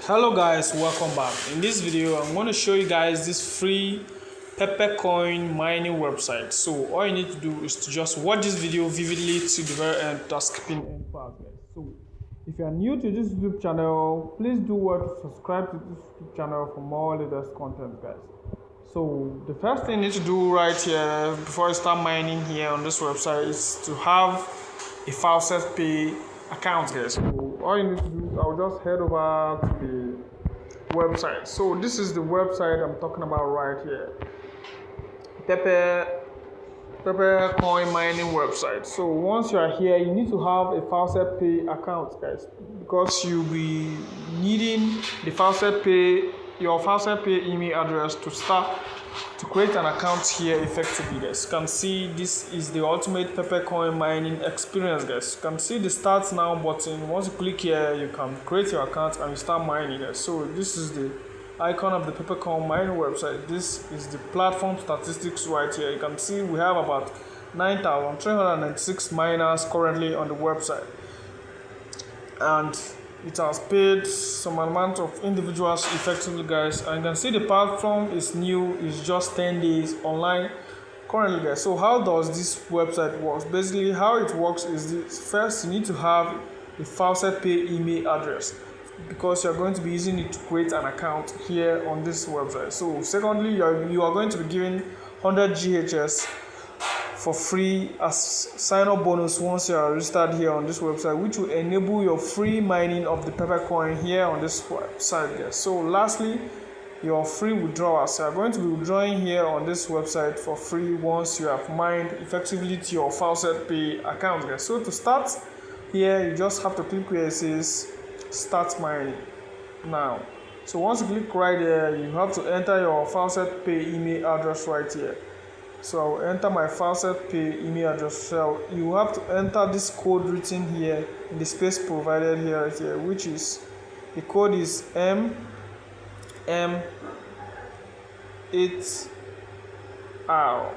Hello guys, welcome back. In this video I'm going to show you guys this free Pepe Coin mining website. So all you need to do is to just watch this video vividly to the very end without skipping any part, guys. So if you are new to this YouTube channel, please do what to subscribe to this YouTube channel for more latest content, guys. So the first thing you need to do right here before you start mining here on this website is to have a Faucet Pay account, guys. So all you need to do, I'll just head over to the website. So this is the website I'm talking about right here, Pepe Coin mining website. So once you are here, you need to have a Faucet Pay account, guys, because you'll be needing the your Faucet Pay email address to create an account here effectively, guys. You can see this is the ultimate Pepe Coin mining experience, guys. You can see the start now button. Once you click here, you can create your account and you start mining, guys. So this is the icon of the Pepe Coin mining website. This is the platform statistics right here. You can see we have about 9,396 miners currently on the website, and it has paid some amount of individuals effectively, guys. And you can see the platform is new, it's just 10 days online currently, guys. So how does this website work? Basically how it works is this: first you need to have a Faucet Pay email address, because you're going to be using it to create an account here on this website. So secondly, you are going to be given 100 GHS for free as sign-up bonus once you are registered here on this website, which will enable your free mining of the Pepe Coin here on this website, guys. So lastly, your free withdrawals. You are going to be withdrawing here on this website for free once you have mined effectively to your Faucet Pay account, guys. So to start here, you just have to click where it says start mining now. So once you click right there, you have to enter your Faucet Pay email address right here. So I'll enter my Faucet Pay email address. So you have to enter this code written here in the space provided here right here, which is the code is MM8R.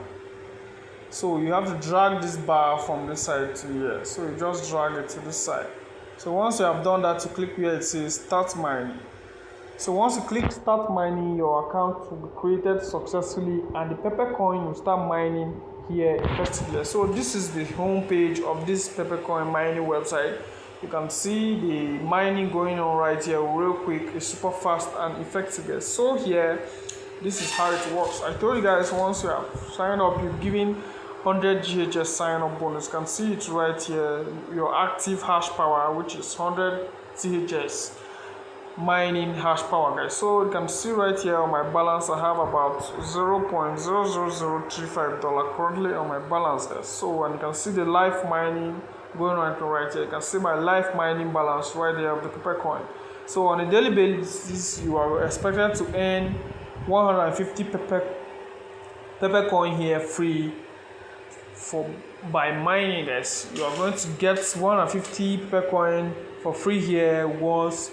So you have to drag this bar from this side to here. So you just drag it to this side. So once you have done that, you click where it says start mining. So once you click start mining, your account will be created successfully and the Pepe Coin will start mining here effectively. So this is the home page of this Pepe Coin mining website. You can see the mining going on right here real quick. It's super fast and effective. So here, this is how it works. I told you guys, once you have signed up, you're given 100 GHS sign up bonus. You can see it right here, your active hash power, which is 100 THS mining hash power, guys. So you can see right here on my balance, I have about $0.00035 currently on my balance, guys. So, and you can see the live mining going on right here. You can see my live mining balance right there of the Pepe Coin. So on a daily basis, you are expected to earn 150 Pepe Coin here free by mining, guys. You are going to get 150 Pepe Coin for free here once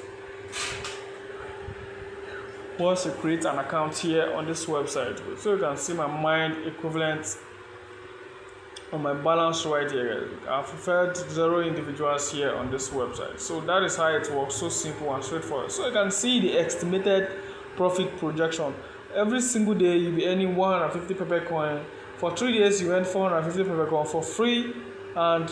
you create an account here on this website. So you can see my mined equivalent on my balance right here. I've referred 0 individuals here on this website. So that is how it works, so simple and straightforward. So you can see the estimated profit projection. Every single day you'll be earning 150 Pepe Coin. For 3 days you earn 450 Pepe Coin for free, and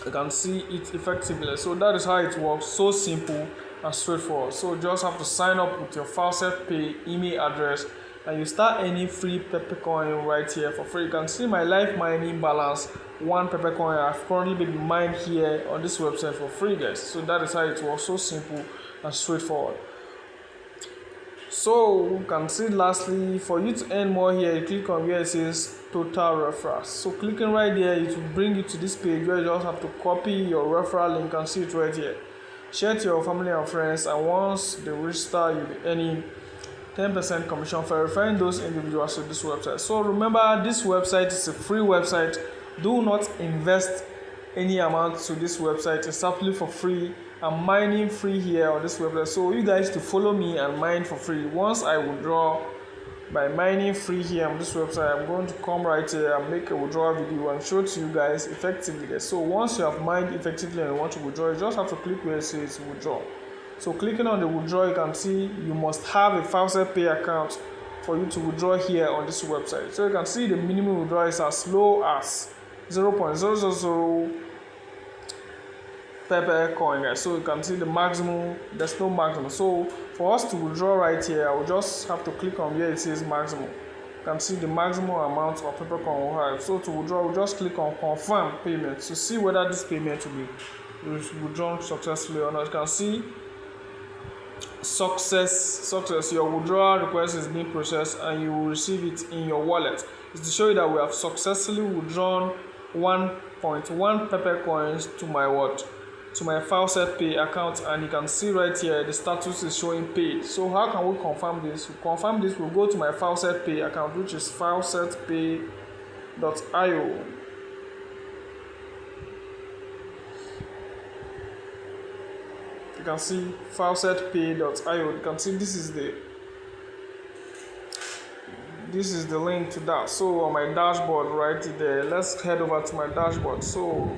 you can see it effectively. So that is how it works, so simple and straightforward. So you just have to sign up with your Faucet Pay email address and you start earning free Pepe Coin right here for free. You can see my live mining balance, 1 Pepe Coin I've currently been mined here on this website for free, guys. So that is how it works, so simple and straightforward. So you can see lastly, for you to earn more here, you click on where it says total referrals. So clicking right there, it will bring you to this page where you just have to copy your referral link. You can see it right here. Share to your family and friends, and once they register, you'll be earning 10% commission for referring those individuals to this website. So remember, this website is a free website. Do not invest any amount to this website. It's absolutely for free. I'm mining free here on this website, so you guys to follow me and mine for free. Once I withdraw by mining free here on this website, I'm going to come right here and make a withdrawal video and show to you guys effectively. So once you have mined effectively and you want to withdraw, you just have to click where it says withdraw. So clicking on the withdraw, you can see you must have a Faucet Pay account for you to withdraw here on this website. So you can see the minimum withdrawal is as low as 0.000 Pepe Coin, guys. So you can see the maximum, there's no maximum. So for us to withdraw right here, I will just have to click on where it says maximum. You can see the maximum amount of Pepe Coin will have. So to withdraw, we'll just click on confirm payment to see whether this payment will be withdrawn successfully or not. You can see success, your withdrawal request is being processed and you will receive it in your wallet. It's to show you that we have successfully withdrawn 1.1 Pepe Coins to my wallet, to my Faucet Pay account, and you can see right here the status is showing paid. So how can we confirm this? We'll go to my Faucet Pay account, which is faucetpay.io. You can see faucetpay.io. You can see this is the link to that. So on my dashboard right there, let's head over to my dashboard. So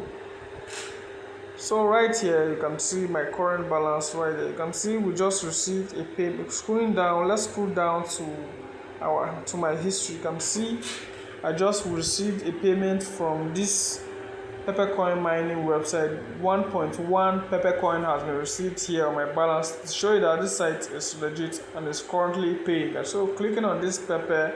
right here you can see my current balance right there. You can see we just received a payment. Scrolling down, let's scroll down to my history. You can see I just received a payment from this Pepe Coin mining website. 1.1 Pepe Coin has been received here on my balance to show you that this site is legit and is currently paying. So clicking on this Pepe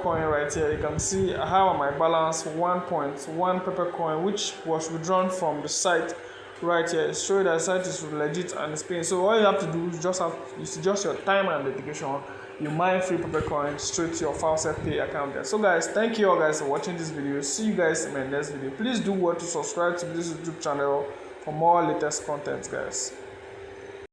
Coin right here, you can see I have on my balance 1.1 Pepe Coin, which was withdrawn from the site right here. It shows that the site is legit and it's paying. So all you have to do is just your time and dedication. You mine free Pepe Coin straight to your Faucet Pay account there. So guys, thank you all guys for watching this video. See you guys in my next video. Please do what to subscribe to this YouTube channel for more latest content, guys.